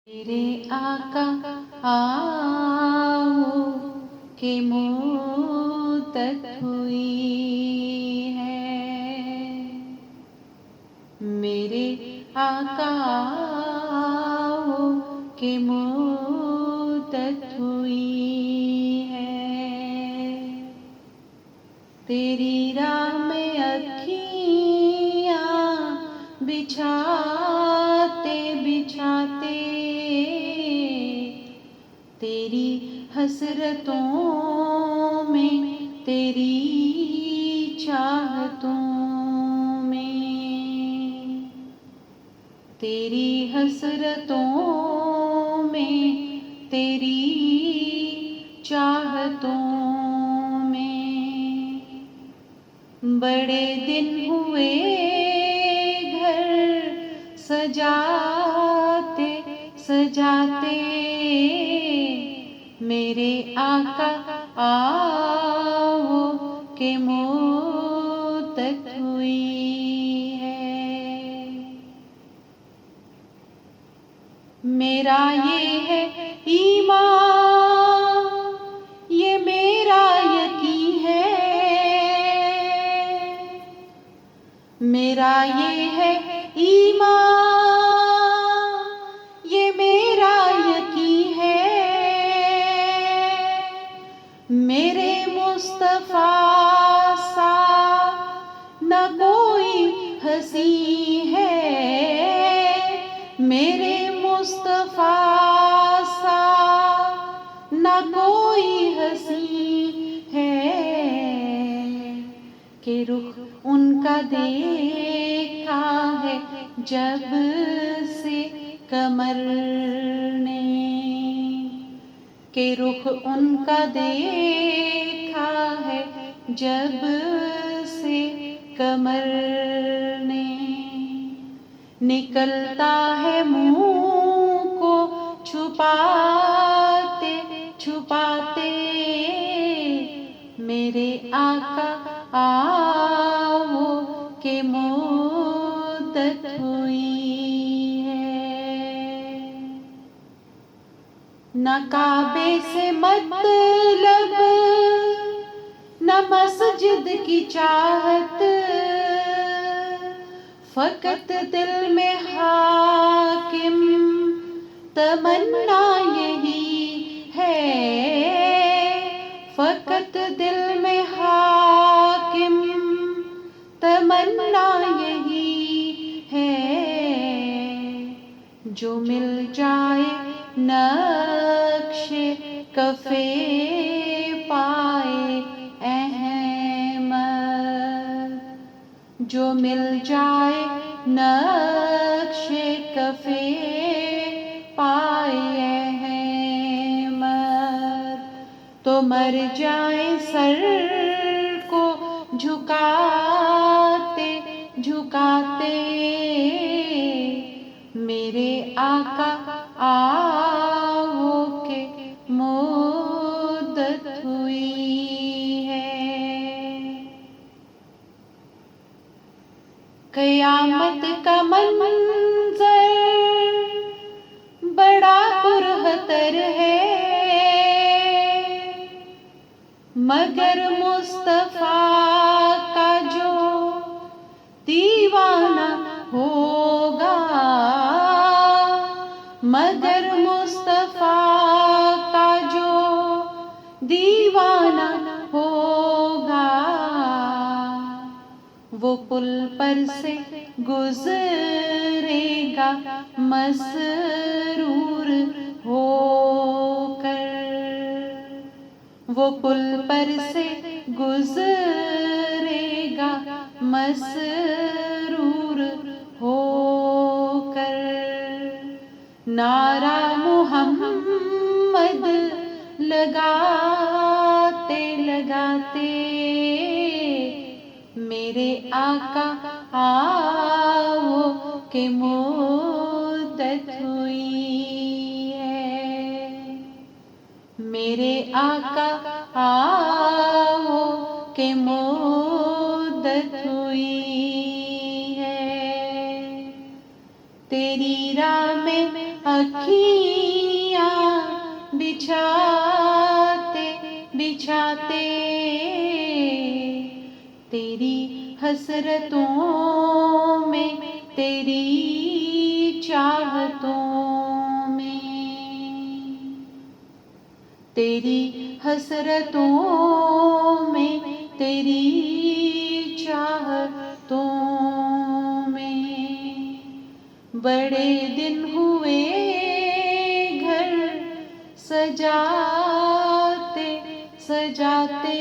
तेरे आका आओ के मुद्दत हुई है। मेरे आका आओ के मुद्दत हुई है। तेरी राह में अखियाँ बिछाते बिछाते तेरी हसरतों में, तेरी चाहतों में, तेरी हसरतों में, तेरी चाहतों में बड़े दिन हुए घर सजाते सजाते। मेरे आका आओ के मुद्दत हुई है। मेरा ये है ईमान, ये मेरा यकीन है। मेरा ये है ईमान, ये मेरा यकीन है। मेरे मुस्तफा सा न कोई हसी है। मेरे मुस्तफा सा न कोई हसी है कि रुख उनका देखा है जब से कमर ने, के रुख उनका देखा है जब से कमर ने। निकलता है मुंह को छुपाते छुपाते। मेरे आका आओ के मुद्दत हुई है। न काबे से मतलब न मस्जिद की चाहत, फकत दिल में हाकिम तमन्ना यही है। फकत दिल में हाकिम तमन्ना यही है। जो मिल जाए नक्शे कफे पाए अहमद, जो मिल जाए नक्शे कफे पाए अहमद, तो मर जाए सर को झुकाते झुकाते। मेरे आका आओ के मुद्दत हुई है। क़यामत का मंज़र बड़ा पुरहतर है, मगर मुस्तफा का जो दीवाना होगा, मगर मुस्तफा का जो दीवाना होगा, वो पुल पर से गुजरेगा मसरूर होकर। वो पुल पर से गुजरेगा मसरूर होकर। नारा मुहम्मद लगाते लगाते। मेरे आका आओ के मुद्दत हुई है। मेरे आका आओ के मुद्दत हुई है। तेरी राह में पखियाँ बिछाते बिछाते तेरी हसरतों में, तेरी चाहतों में, तेरी हसरतों में, तेरी चाहतों में। बड़े दिन हुए घर सजाते सजाते,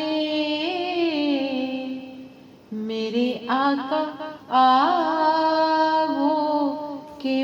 मेरे आका आओ के